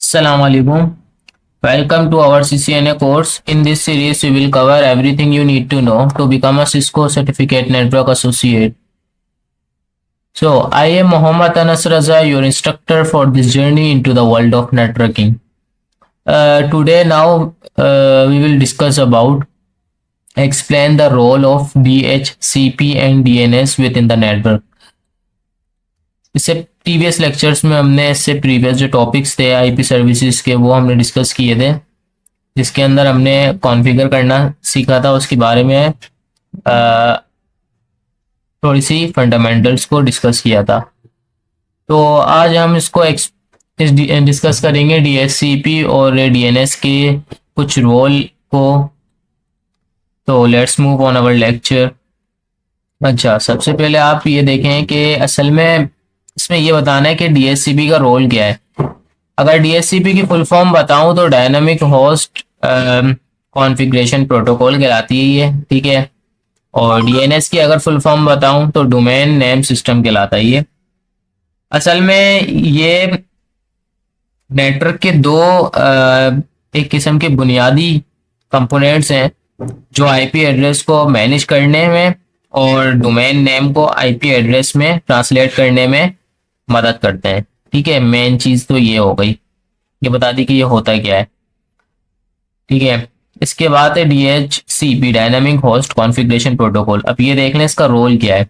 Assalamu alaikum. Welcome to our CCNA course. In this series, we will cover everything you need to know to become a Cisco Certificate Network Associate. So, I am Mohammad Anas Raza, your instructor for this journey into the world of networking. Today, we will discuss about explain the role of DHCP and DNS within the network. इससे previous lectures में हमने इससे previous जो topics थे IP services के वो हमने discuss किए थे, जिसके अंदर हमने कॉन्फ़िगर करना सीखा था। उसके बारे में थोड़ी सी फंडामेंटल्स को डिस्कस किया था। तो आज हम इसको डिस्कस करेंगे डीएचसीपी और डीएनएस के कुछ रोल को। तो let's move on our lecture. अच्छा, सबसे पहले आप ये देखें कि असल में इसमें ये बताना है कि डीएचसीपी का रोल क्या है। अगर डीएचसीपी की फुल फॉर्म बताऊं तो डायनामिक होस्ट कॉन्फ़िगरेशन प्रोटोकॉल कहलाती है ये, ठीक है। और डीएनएस की अगर फुल फॉर्म बताऊं तो डोमेन नेम सिस्टम कहलाता है ये। असल में ये नेटवर्क के दो एक किस्म के बुनियादी कंपोनेंट्स हैं जो आईपी एड्रेस को मैनेज करने में और डोमेन नेम को आईपी एड्रेस में ट्रांसलेट करने में मदद करते हैं, ठीक है। मेन चीज तो ये हो गई, ये बता दी कि ये होता क्या है, ठीक है। इसके बाद है DHCP dynamic host configuration protocol. अब ये देख लें इसका रोल क्या है।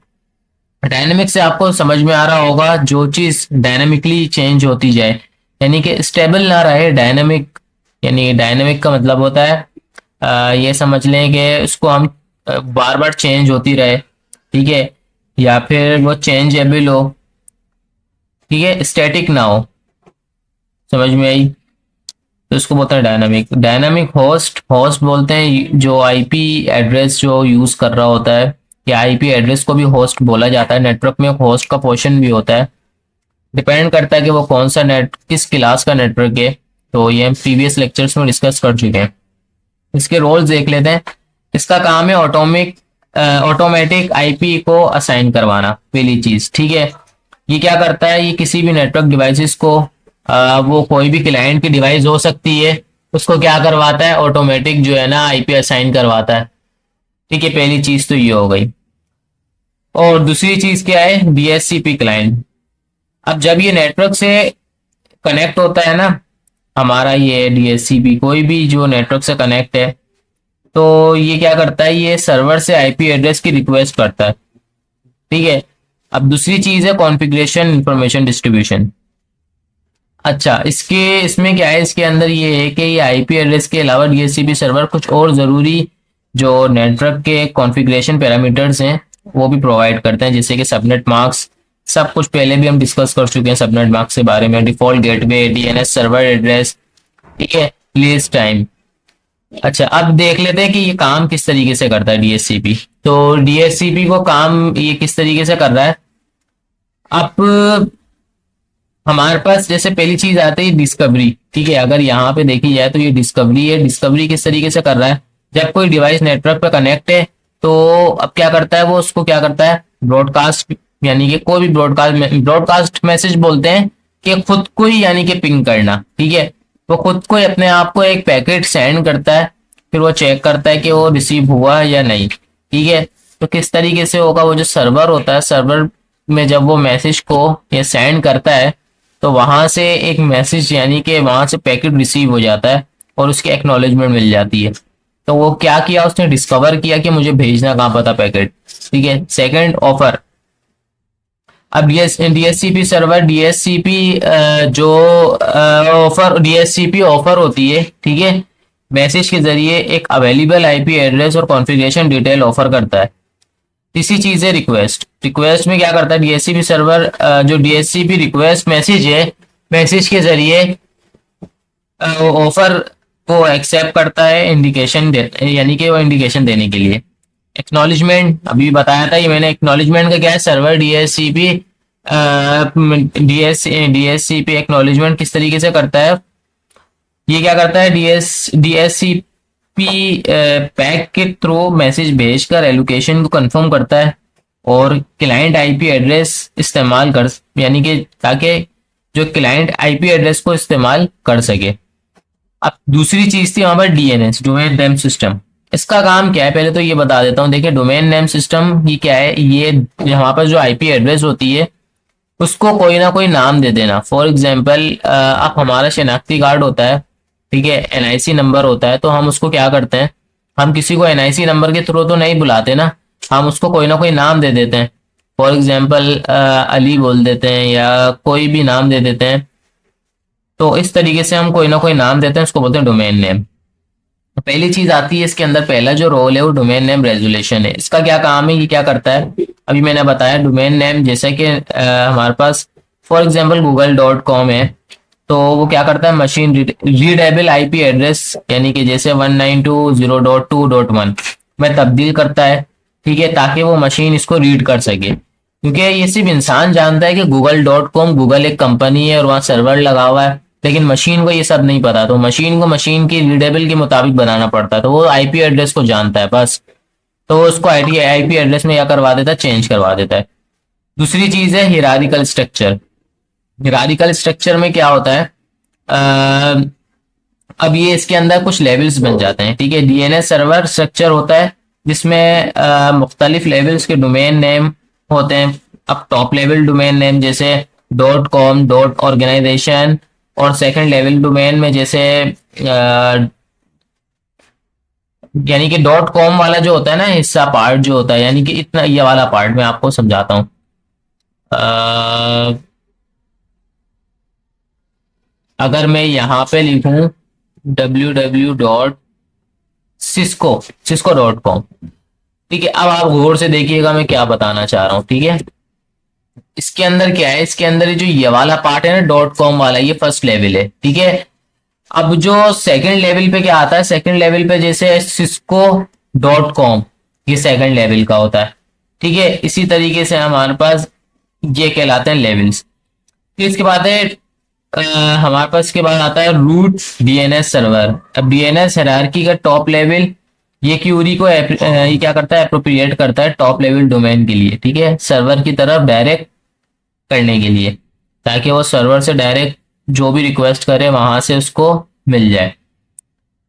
डायनामिक से आपको समझ में आ रहा होगा जो चीज डायनामिकली चेंज होती जाए, यानी कि स्टेबल ना रहे। डायनामिक यानी डायनामिक का मतलब होता है ये समझ लें कि उसको हम बार बार चेंज होती रहे, ठीक है, या फिर वो चेंजेबल हो, ठीक है, स्टैटिक ना हो। समझ में आई? तो इसको बोलते हैं डायनामिक। डायनामिक होस्ट होस्ट बोलते हैं जो आईपी एड्रेस जो यूज कर रहा होता है, या आईपी एड्रेस को भी होस्ट बोला जाता है। नेटवर्क में एक होस्ट का पोर्शन भी होता है, डिपेंड करता है कि वो कौन सा किस क्लास का नेटवर्क है। तो ये हम प्रीवियस लेक्चर्स में डिस्कस कर चुके हैं। इसके रोल्स देख लेते हैं। इसका काम है ऑटोमेटिक आईपी को असाइन करवाना, पहली चीज, ठीक है। ये क्या करता है, ये किसी भी नेटवर्क डिवाइसेस को वो कोई भी क्लाइंट की डिवाइस हो सकती है, उसको क्या करवाता है, ऑटोमेटिक जो है ना आईपी असाइन करवाता है, ठीक है। पहली चीज तो ये हो गई। और दूसरी चीज क्या है, डीएचसीपी क्लाइंट। अब जब ये नेटवर्क से कनेक्ट होता है ना हमारा ये डीएचसीपी, कोई भी जो नेटवर्क से कनेक्ट है, तो ये क्या करता है, ये सर्वर से आईपी एड्रेस की रिक्वेस्ट करता है, ठीक है। अब दूसरी चीज है कॉन्फ़िगरेशन इंफॉर्मेशन डिस्ट्रीब्यूशन। अच्छा, इसमें क्या है, इसके अंदर ये है कि ये आईपी एड्रेस के अलावा डीएचसीपी सर्वर कुछ और जरूरी जो नेटवर्क के कॉन्फ़िगरेशन पैरामीटर्स हैं वो भी प्रोवाइड करते हैं, जैसे कि सबनेट मास्क। सब कुछ पहले भी हम डिस्कस कर चुके हैं सबनेट मास्क के बारे में, default gateway, DNS server address, ठीक है, रिलीज टाइम। अच्छा, अब देख लेते हैं कि ये काम किस तरीके से करता है डीएचसीपी। तो डीएचसीपी को काम ये किस तरीके से कर रहा है। अब हमारे पास जैसे पहली चीज आती है डिस्कवरी, ठीक है। अगर यहाँ पे देखी जाए तो ये डिस्कवरी है। डिस्कवरी किस तरीके से कर रहा है, जब कोई डिवाइस नेटवर्क पे कनेक्ट है तो अब क्या करता है, वो उसको क्या करता है, ब्रॉडकास्ट, यानी कि कोई भी ब्रॉडकास्ट मैसेज बोलते हैं कि खुद को ही यानी कि पिंग करना, ठीक है। वो खुद को ही अपने आप को एक पैकेट सेंड करता है, फिर वो चेक करता है कि वो रिसीव हुआ या नहीं, ठीक है। तो किस तरीके से होगा, वो जो सर्वर होता है, सर्वर में जब वो मैसेज को ये सेंड करता है तो वहां से एक मैसेज यानी कि वहां से पैकेट रिसीव हो जाता है और उसकी एक्नॉलेजमेंट मिल जाती है। तो वो क्या किया, उसने डिस्कवर किया कि मुझे भेजना कहाँ पता पैकेट, ठीक है। Second, offer. अब डीएचसीपी सर्वर डीएचसीपी जो ऑफर डीएचसीपी ऑफर होती है, ठीक है, मैसेज के जरिए एक अवेलेबल आईपी एड्रेस और कॉन्फ़िगरेशन डिटेल ऑफर करता है। तीसरी चीज है रिक्वेस्ट। रिक्वेस्ट में क्या करता है डीएचसीपी सर्वर, जो डीएचसीपी रिक्वेस्ट मैसेज है, मैसेज के जरिए ऑफर को एक्सेप्ट करता है, इंडिकेशन यानी कि वो इंडिकेशन देने के लिए। एक्नॉलेजमेंट अभी बताया था ये मैंने। एक्नॉलेजमेंट का क्या है, सर्वर डीएचसीपी डीएचसीपी एक्नॉलेजमेंट किस तरीके से करता है, ये क्या करता है, डीएचसीपी पैक के थ्रू मैसेज भेजकर एलोकेशन को कंफर्म करता है और क्लाइंट आईपी एड्रेस इस्तेमाल कर, यानी कि ताकि जो क्लाइंट आईपी एड्रेस को इस्तेमाल कर सके। अब दूसरी चीज थी वहां पर डीएनएस, डोमेन नेम सिस्टम। इसका काम क्या है पहले तो ये बता देता हूँ। देखिए डोमेन नेम सिस्टम ये क्या है, ये वहां पर जो आईपी एड्रेस होती है उसको कोई ना कोई नाम दे देना। फॉर एग्जाम्पल अब हमारा शनाख्ती कार्ड होता है, ठीक है, एनआईसी नंबर होता है, तो हम उसको क्या करते हैं, हम किसी को एनआईसी नंबर के थ्रू तो नहीं बुलाते ना, हम उसको कोई ना कोई नाम दे देते हैं। फॉर एग्जाम्पल अली बोल देते हैं या कोई भी नाम दे देते हैं। तो इस तरीके से हम कोई ना कोई नाम देते हैं, उसको बोलते हैं डोमेन नेम। तो पहली चीज आती है इसके अंदर, पहला जो रोल है वो डोमेन नेम रेजुलेशन है। इसका क्या काम है, ये क्या करता है, अभी मैंने बताया डोमेन नेम, जैसे कि हमारे पास फॉर एग्जांपल google.com है, तो वो क्या करता है, मशीन रीडेबल आईपी एड्रेस यानी कि जैसे 192.0.2.1 में तब्दील करता है, ठीक है, ताकि वो मशीन इसको रीड कर सके। क्योंकि ये सिर्फ इंसान जानता है कि google.com, गूगल एक कंपनी है और वहाँ सर्वर लगा हुआ है, लेकिन मशीन को ये सब नहीं पता। तो मशीन को मशीन की रीडेबल के मुताबिक बनाना पड़ता है, तो वो आईपी एड्रेस को जानता है बस, तो उसको आईपी एड्रेस में क्या करवा देता है, चेंज करवा देता है। दूसरी चीज है हिरारिकल स्ट्रक्चर। हिरारिकल स्ट्रक्चर में क्या होता है, अब ये इसके अंदर कुछ लेवल्स बन जाते हैं, ठीक है। डीएनएस सर्वर स्ट्रक्चर होता है जिसमें मुख्तलिफ लेवल्स के डोमेन नेम होते हैं। अब टॉप लेवल डोमेन नेम जैसे .com, .organization, और सेकंड लेवल डोमेन में जैसे यानी कि .com वाला जो होता है ना हिस्सा पार्ट जो होता है, यानी कि इतना ये वाला पार्ट मैं आपको समझाता हूँ। अगर मैं यहाँ पे लिखूं www.cisco.com, ठीक है। अब आप गौर से देखिएगा मैं क्या बताना चाह रहा हूँ, ठीक है। इसके अंदर क्या है, इसके अंदर जो ये वाला पार्ट है ना .com वाला, ये फर्स्ट लेवल है, ठीक है। अब जो सेकंड लेवल पे क्या आता है, सेकंड लेवल पे जैसे cisco.com, ये सेकंड लेवल का होता है, ठीक है। इसी तरीके से हमारे पास ये कहलाते हैं लेवल्स। फिर इसके बाद है हमारे पास इसके बाद आता है रूट डीएनएस सर्वर। अब डीएनएस हायरार्की का टॉप लेवल, ये क्यूरी को ये क्या करता है, अप्रोप्रिएट करता है टॉप लेवल डोमेन के लिए, ठीक है, सर्वर की तरफ डायरेक्ट करने के लिए, ताकि वो सर्वर से डायरेक्ट जो भी रिक्वेस्ट करे वहां से उसको मिल जाए।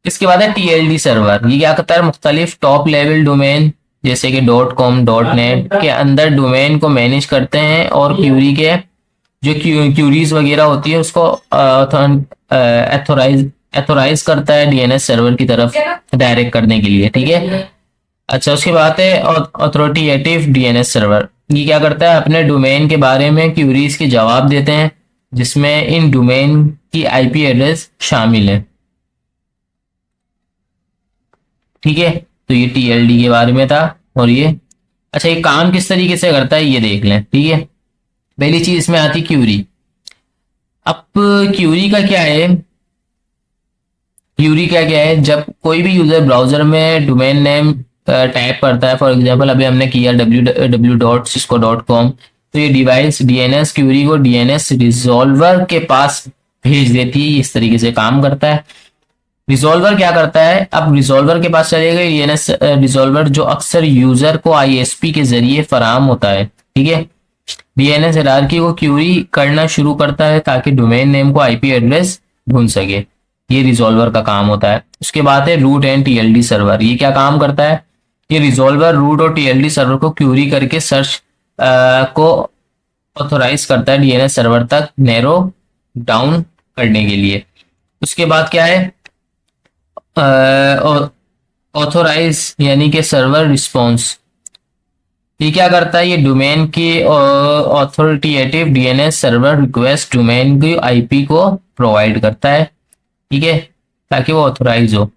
इसके बाद है टीएलडी सर्वर। ये क्या करता है, मुख्तलिफ टॉप लेवल डोमेन जैसे कि .com, .net के अंदर डोमेन को मैनेज करते हैं और क्यूरी के जो क्यूरीज वगैरह होती है उसको एथोराइज करता है डीएनएस सर्वर की तरफ डायरेक्ट करने के लिए, ठीक है। अच्छा, उसके बाद है ऑथोरिटेटिव डीएनएस सर्वर। ये क्या करता है, अपने डोमेन के बारे में क्यूरीज के जवाब देते हैं जिसमें इन डोमेन की आईपी एड्रेस शामिल है, ठीक है। तो ये टीएलडी के बारे में था। और ये अच्छा, ये काम किस तरीके से करता है ये देख लें, ठीक है। पहली चीज इसमें आती क्यूरी। अब क्यूरी का क्या है, क्यूरी क्या है, जब कोई भी यूजर ब्राउजर में डोमेन नेम टाइप करता है, फॉर एग्जांपल अभी हमने किया www.cisco.com, तो ये डिवाइस डीएनएस क्यूरी को डीएनएस रिजॉल्वर के पास भेज देती है। इस तरीके से काम करता है। रिजॉल्वर क्या करता है, अब रिजॉल्वर के पास चलेगा डीएनएस रिजॉल्वर, जो अक्सर यूजर को आईएसपी के जरिए फराहम होता है, ठीक है। डीएनएस हायरार्की को क्यूरी करना शुरू करता है ताकि डोमेन नेम को आईपी एड्रेस ढूंढ सके। ये रिजॉल्वर का काम होता है। उसके बाद है रूट एंड टीएलडी सर्वर। ये क्या काम करता है, ये रिजॉल्वर रूट और टीएलडी सर्वर को क्यूरी करके सर्च को ऑथोराइज करता है डीएनएस सर्वर तक नैरो डाउन करने के लिए। उसके बाद क्या है, ऑथोराइज यानी कि सर्वर रिस्पॉन्स। ये क्या करता है, ये डोमेन की authoritative DNS server request domain की आईपी को प्रोवाइड करता है, ठीक है, ताकि वो ऑथोराइज हो।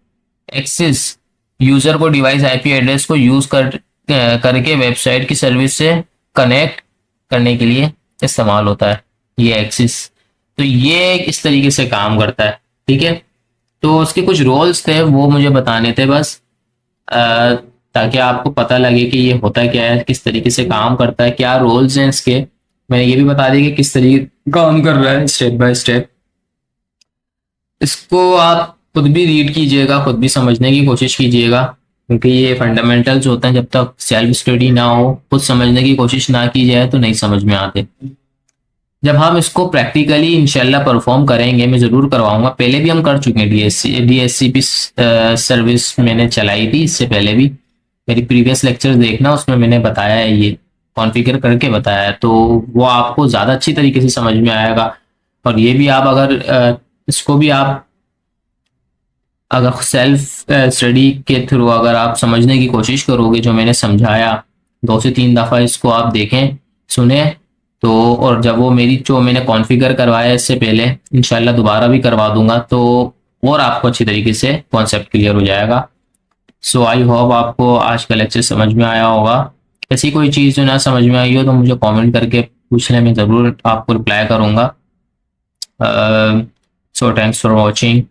एक्सेस यूजर को डिवाइस आईपी एड्रेस को यूज करके वेबसाइट की सर्विस से कनेक्ट करने के लिए इस्तेमाल होता है ये एक्सेस। तो ये इस तरीके से काम करता है, ठीक है। तो उसके कुछ रोल्स थे वो मुझे बताने थे बस, ताकि आपको पता लगे कि ये होता क्या है, किस तरीके से काम करता है, क्या रोल्स हैं इसके। मैंने ये भी बता दिया कि किस तरीके काम कर रहा है स्टेप बाय स्टेप। इसको आप खुद भी रीड कीजिएगा, खुद भी समझने की कोशिश कीजिएगा, क्योंकि ये फंडामेंटल्स होते हैं, जब तक सेल्फ स्टडी ना हो, खुद समझने की कोशिश ना की जाए तो नहीं समझ में आते। जब हम इसको प्रैक्टिकली इंशाल्लाह परफॉर्म करेंगे, मैं ज़रूर करवाऊंगा, पहले भी हम कर चुके हैं। डीएससीपी सर्विस मैंने चलाई थी इससे पहले भी, मेरी प्रीवियस लेक्चर देखना, उसमें मैंने बताया है, ये कॉन्फ़िगर करके बताया है, तो वो आपको ज़्यादा अच्छी तरीके से समझ में आएगा। और ये भी आप अगर इसको भी आप अगर सेल्फ स्टडी के थ्रू अगर आप समझने की कोशिश करोगे, जो मैंने समझाया 2 से 3 दफ़ा इसको आप देखें, सुने, तो और जब वो मेरी जो मैंने कॉन्फ़िगर करवाया इससे पहले, इंशाल्लाह दोबारा भी करवा दूंगा, तो और आपको अच्छी तरीके से कॉन्सेप्ट क्लियर हो जाएगा। सो आई होप आपको आज का लेक्चर समझ में आया होगा। ऐसी कोई चीज़ जो ना समझ में आई हो तो मुझे कमेंट करके पूछ लें, मैं ज़रूर आपको रिप्लाई करूँगा। So thanks for watching.